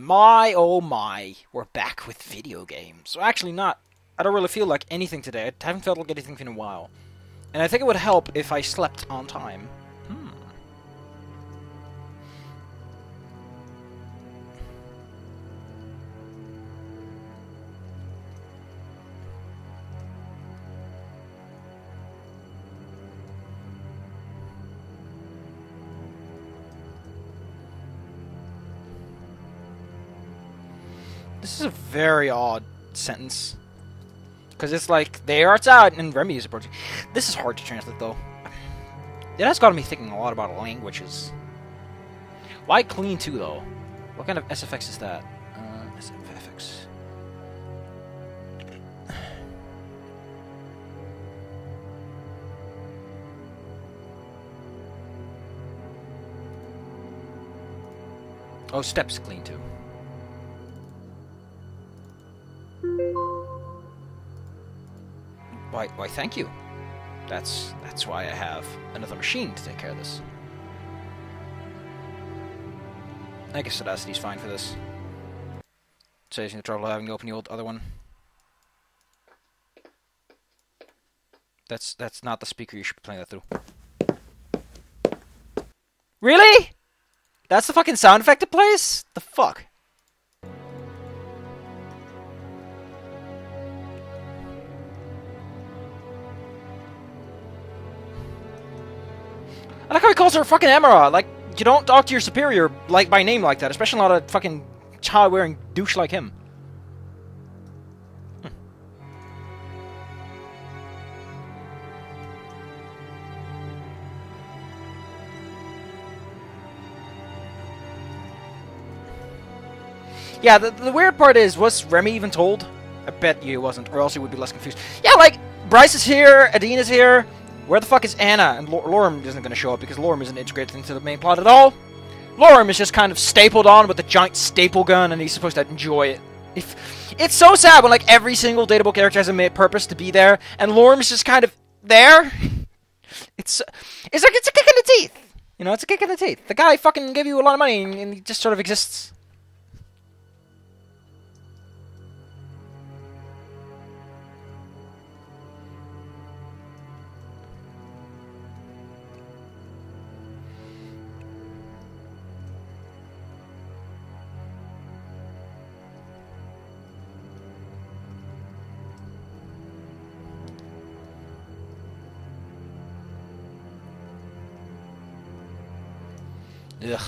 my oh my, we're back with video games. So actually not. I don't really feel like anything today. I haven't felt like anything in a while. And I think it would help if I slept on time. This is a very odd sentence. Because it's like, the air art's out and Remy is approaching. This is hard to translate though. It has got me thinking a lot about languages. Why clean 2 though? What kind of SFX is that? SFX. Oh, steps clean 2. Why, thank you. That's why I have another machine to take care of this. I guess Audacity's fine for this. Saves me the trouble of having to open the other one. That's not the speaker you should be playing that through. Really? That's the fucking sound effect it plays? The fuck? I like how he calls her fucking Emera. Like, you don't talk to your superior like by name like that, especially not a fucking child-wearing douche like him. Yeah, the weird part is, was Remy even told? I bet you he wasn't, or else he would be less confused. Yeah, like, Bryce is here, Adina's here. Where the fuck is Anna? And Lorem isn't going to show up because Lorem isn't integrated into the main plot at all. Lorem is just kind of stapled on with a giant staple gun, and he's supposed to enjoy it. It's so sad when like every single Databook character has a purpose to be there, and Lorem's just kind of there. It's like it's a kick in the teeth. You know, it's a kick in the teeth. The guy fucking gave you a lot of money, and he just sort of exists. Ugh.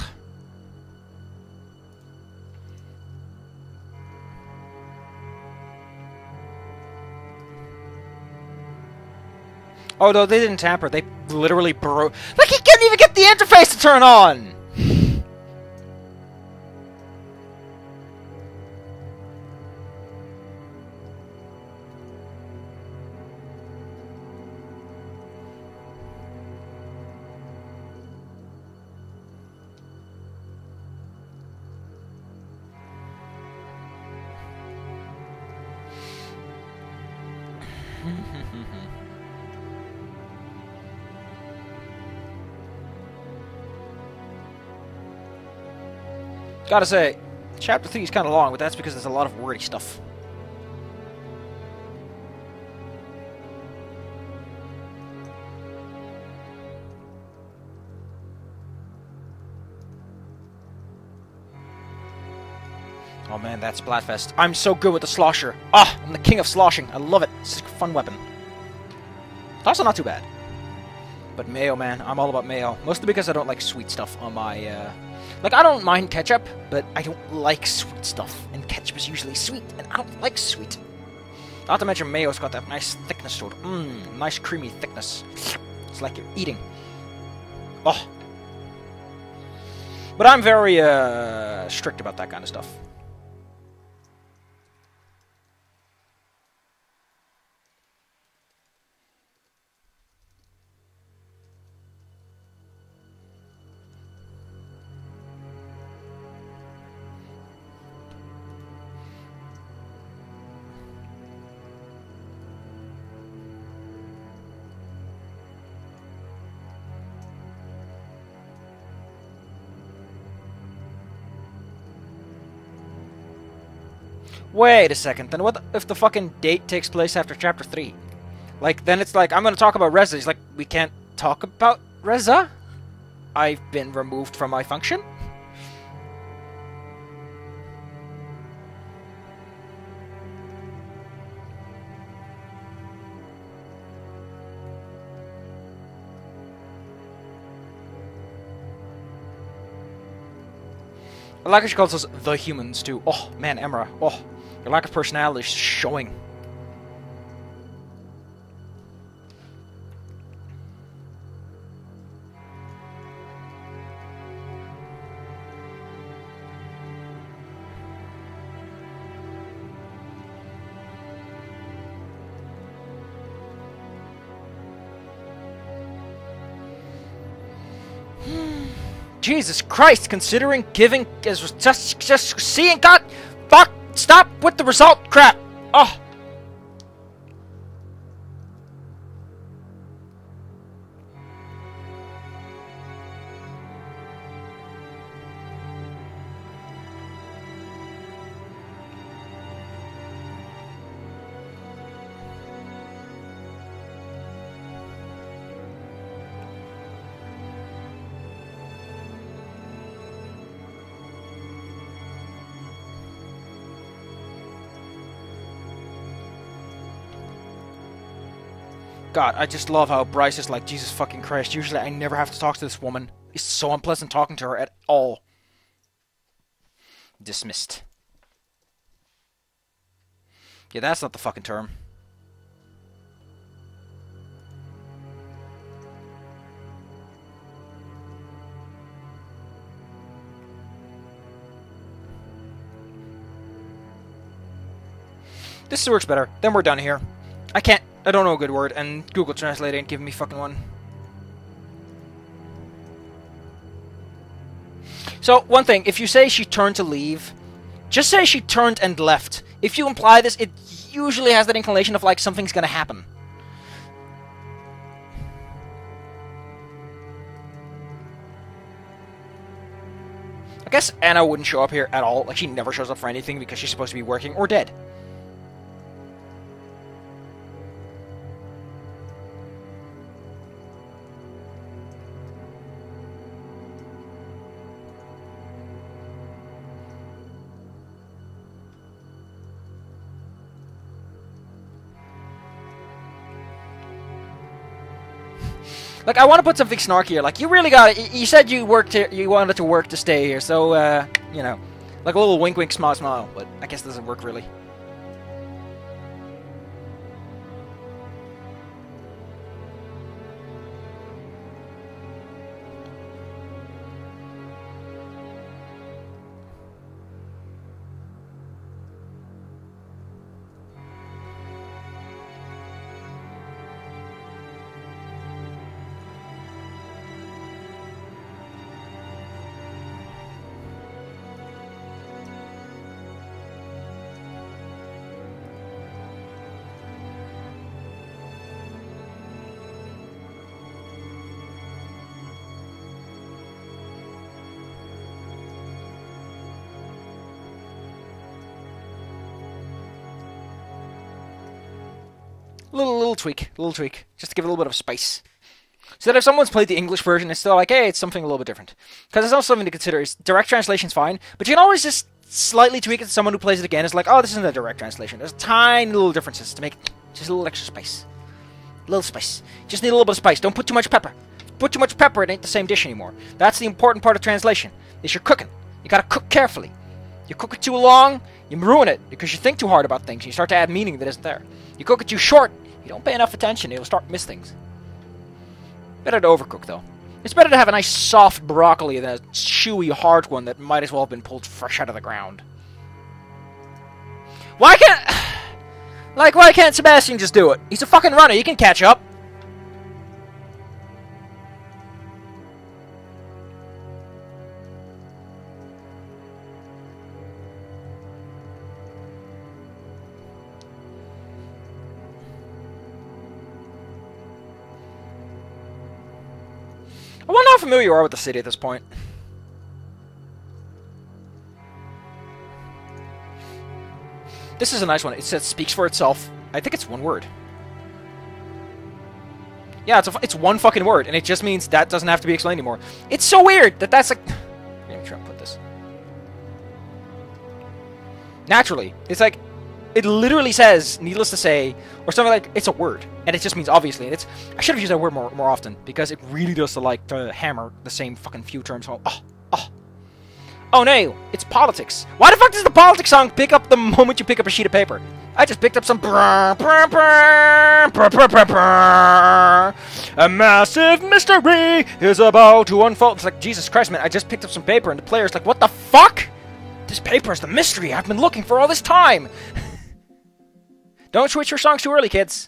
Oh, no, they didn't tamper. They literally broke. Like, he couldn't even get the interface to turn on! Gotta say, Chapter 3 is kind of long, but that's because there's a lot of wordy stuff. Oh man, that's Splatfest. I'm so good with the slosher. Ah, I'm the king of sloshing. I love it. It's a fun weapon. It's also not too bad. But mayo, man. I'm all about mayo. Mostly because I don't like sweet stuff on my, Like, I don't mind ketchup, but I don't like sweet stuff. And ketchup is usually sweet, and I don't like sweet. Not to mention mayo's got that nice thickness to it. Mmm, nice creamy thickness. It's like you're eating. Oh. But I'm very, strict about that kind of stuff. Wait a second, then what if the fucking date takes place after Chapter 3? Like, then it's like, I'm gonna talk about Reza. He's like, we can't talk about Reza? I've been removed from my function? I like how she calls us the humans, too. Oh, man, Emera. Oh, your lack of personality is showing. Jesus Christ, considering giving is just seeing God, fuck, stop with the result crap. Oh. God, I just love how Bryce is like, Jesus fucking Christ, usually I never have to talk to this woman. It's so unpleasant talking to her at all. Dismissed. Yeah, that's not the fucking term. This works better. Then we're done here. I don't know a good word, and Google Translate ain't giving me fucking one. So, one thing, if you say she turned to leave, just say she turned and left. If you imply this, it usually has that inclination of like something's gonna happen. I guess Anna wouldn't show up here at all. Like, she never shows up for anything because she's supposed to be working or dead. Like, I want to put something snarkier. Like, you really got it. You said you worked here. You wanted to work to stay here. So, you know, like a little wink, wink, smile, smile. But I guess it doesn't work really. Little tweak, just to give it a little bit of spice. So that if someone's played the English version, it's still like, hey, it's something a little bit different. Because it's also something to consider. Direct translation's fine, but you can always just slightly tweak it to someone who plays it again. It's like, oh, this isn't a direct translation. There's tiny little differences to make just a little extra spice. A little spice. Just need a little bit of spice. Don't put too much pepper. Put too much pepper, it ain't the same dish anymore. That's the important part of translation, is you're cooking. You gotta cook carefully. You cook it too long, you ruin it, because you think too hard about things, and you start to add meaning that isn't there. You cook it too short, you don't pay enough attention, you'll start to miss things. Better to overcook, though. It's better to have a nice soft broccoli than a chewy hard one that might as well have been pulled fresh out of the ground. Why can't Sebastian just do it? He's a fucking runner, he can catch up. I wonder how familiar you are with the city at this point. This is a nice one. It says speaks for itself. I think it's one word. Yeah, it's one fucking word, and it just means that doesn't have to be explained anymore. It's so weird that that's like... Let me try and put this. Naturally. It's like... It literally says, needless to say, or something like, it's a word, and it just means obviously, and it's... I should have used that word more often, because it really does to hammer the same fucking few terms home. Oh no, it's politics. Why the fuck does the politics song pick up the moment you pick up a sheet of paper? I just picked up some a massive mystery is about to unfold. It's like, Jesus Christ, man, I just picked up some paper, and the player's like, what the fuck? This paper is the mystery I've been looking for all this time. Don't switch your songs too early, kids.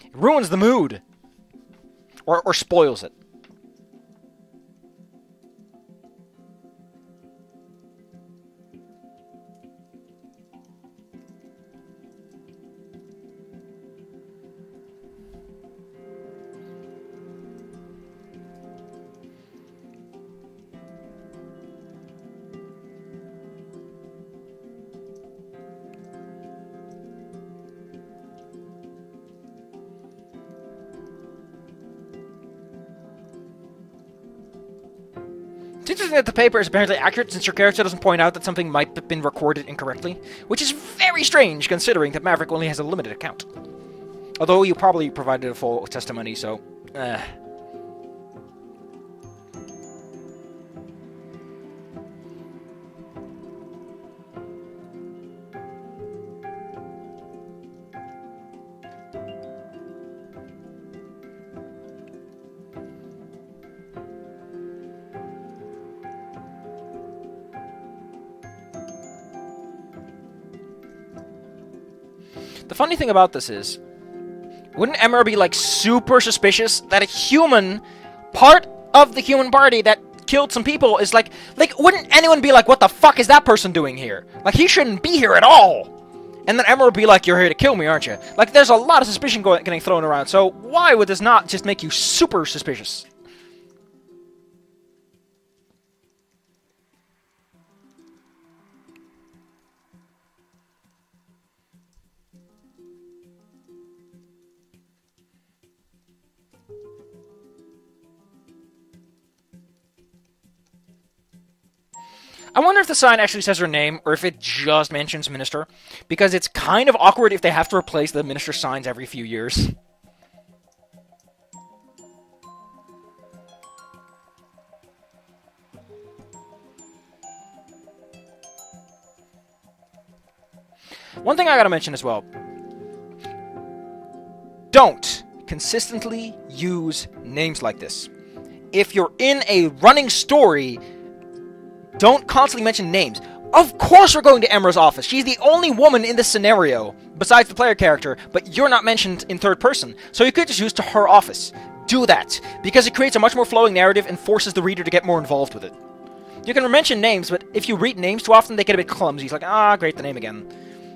It ruins the mood. Or spoils it. It's interesting that the paper is apparently accurate since your character doesn't point out that something might have been recorded incorrectly, which is very strange considering that Maverick only has a limited account. Although you probably provided a full testimony, so... The funny thing about this is, wouldn't Emera be, like, super suspicious that a human, part of the human party that killed some people is, like, wouldn't anyone be like, what the fuck is that person doing here? Like, he shouldn't be here at all! And then Emera would be like, you're here to kill me, aren't you? Like, there's a lot of suspicion getting thrown around, so why would this not just make you super suspicious? I wonder if the sign actually says her name, or if it just mentions Minister, because it's kind of awkward if they have to replace the Minister signs every few years. One thing I gotta mention as well. Don't consistently use names like this. If you're in a running story... Don't constantly mention names. Of course we're going to Emera's office. She's the only woman in this scenario, besides the player character, but you're not mentioned in third person. So you could just use to her office. Do that, because it creates a much more flowing narrative and forces the reader to get more involved with it. You can mention names, but if you read names too often, they get a bit clumsy. It's like, ah, great, the name again.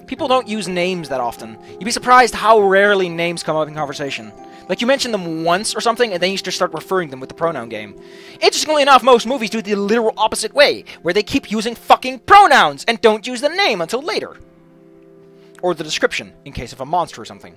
People don't use names that often. You'd be surprised how rarely names come up in conversation. Like, you mention them once or something, and then you just start referring them with the pronoun game. Interestingly enough, most movies do it the literal opposite way, where they keep using fucking pronouns and don't use the name until later. Or the description, in case of a monster or something.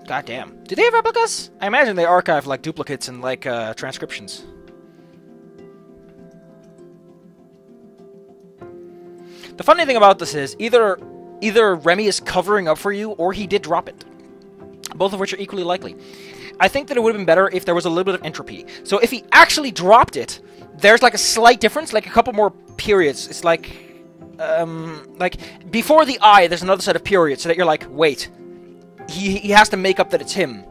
God damn. Do they have replicas? I imagine they archive, like, duplicates and, like, transcriptions. The funny thing about this is, either Remy is covering up for you, or he did drop it. Both of which are equally likely. I think that it would have been better if there was a little bit of entropy. So if he actually dropped it, there's, like, a slight difference, like a couple more periods. It's like... like, before the I, there's another set of periods, so that you're like, wait, he has to make up that it's him.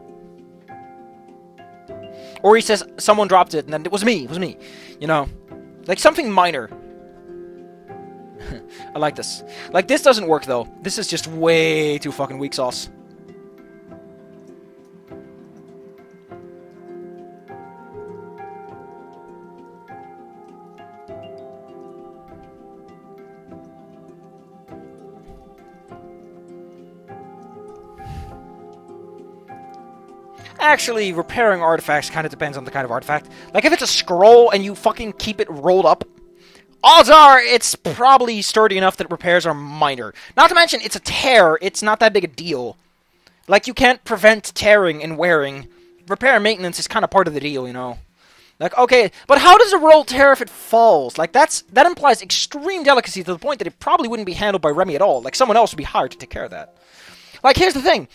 Or he says, someone dropped it, and then it was me, you know? Like, something minor. I like this. Like, this doesn't work, though. This is just way too fucking weak sauce. Actually, repairing artifacts kind of depends on the kind of artifact. Like, if it's a scroll and you fucking keep it rolled up, odds are it's probably sturdy enough that repairs are minor. Not to mention, it's a tear. It's not that big a deal. Like, you can't prevent tearing and wearing. Repair and maintenance is kind of part of the deal, you know? Like, okay, but how does a roll tear if it falls? Like, that implies extreme delicacy to the point that it probably wouldn't be handled by Remy at all. Like, someone else would be hired to take care of that. Like, here's the thing.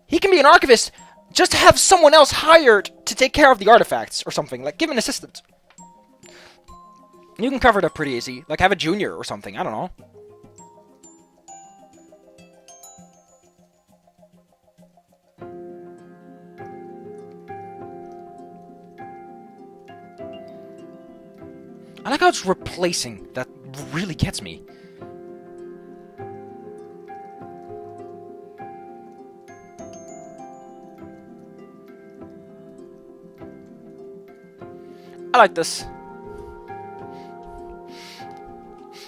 He can be an archivist just to have someone else hired to take care of the artifacts or something. Like, give an assistant. You can cover it up pretty easy. Like, have a junior or something. I don't know. I like how it's replacing. That really gets me. I like this.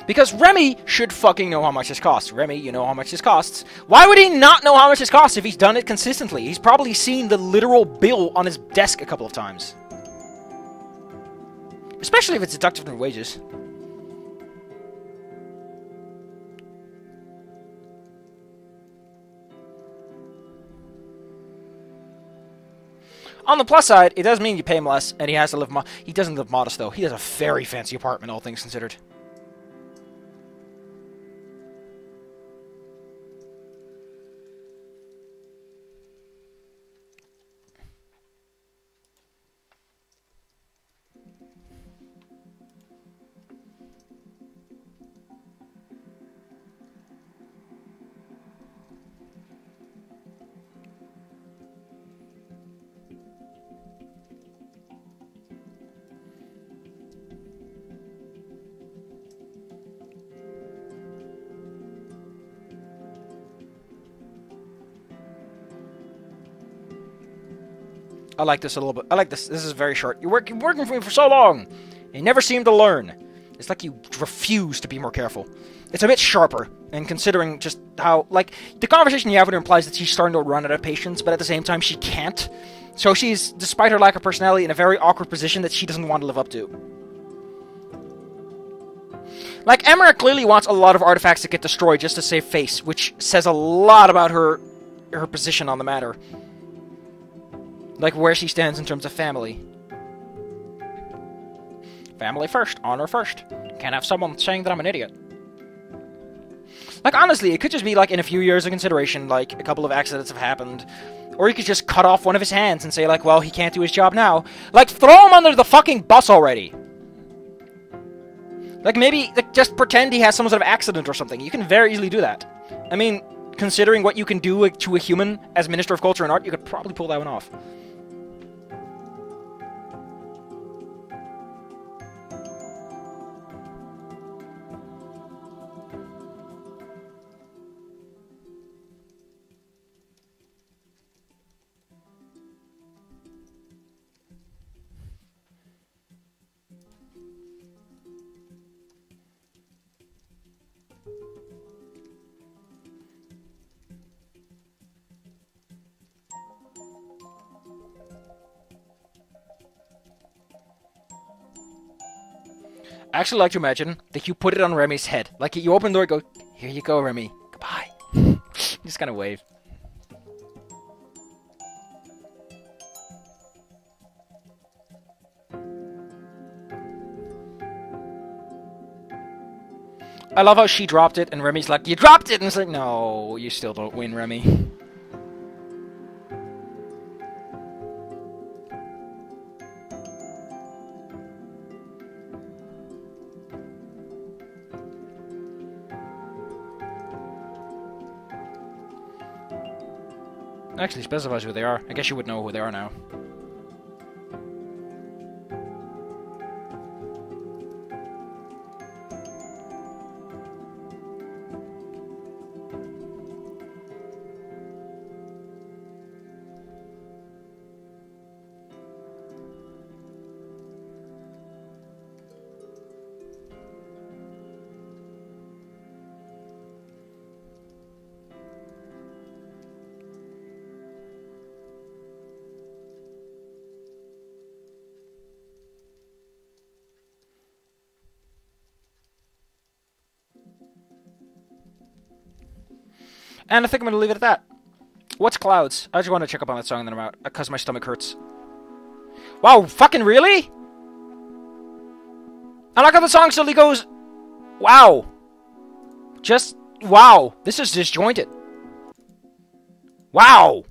Because Remy should fucking know how much this costs. Remy, you know how much this costs. Why would he not know how much this costs if he's done it consistently? He's probably seen the literal bill on his desk a couple of times. Especially if it's deducted from wages. On the plus side, it does mean you pay him less, and he has to live he doesn't live modest, though. He has a very fancy apartment, all things considered. I like this a little bit. I like this. This is very short. You're working for me for so long. You never seem to learn. It's like you refuse to be more careful. It's a bit sharper, and considering just how, like, the conversation you have with her implies that she's starting to run out of patience, but at the same time she can't. So she's, despite her lack of personality, in a very awkward position that she doesn't want to live up to. Like, Emera clearly wants a lot of artifacts to get destroyed just to save face, which says a lot about her position on the matter. Like, where she stands in terms of family. Family first. Honor first. Can't have someone saying that I'm an idiot. Like, honestly, it could just be, like, in a few years of consideration, like, a couple of accidents have happened. Or you could just cut off one of his hands and say, like, well, he can't do his job now. Like, throw him under the fucking bus already! Like, maybe, like, just pretend he has some sort of accident or something. You can very easily do that. I mean, considering what you can do to a human as Minister of Culture and Art, you could probably pull that one off. I actually like to imagine that you put it on Remy's head. Like, you open the door and go, here you go, Remy. Goodbye. Just kind of wave. I love how she dropped it, and Remy's like, you dropped it! And it's like, no, you still don't win, Remy. Actually specifies who they are. I guess you would know who they are now. And I think I'm going to leave it at that. What's Clouds? I just want to check up on that song and then I'm out, because my stomach hurts. Wow, fucking really? I like how the song suddenly goes, wow. Just, wow. This is disjointed. Wow.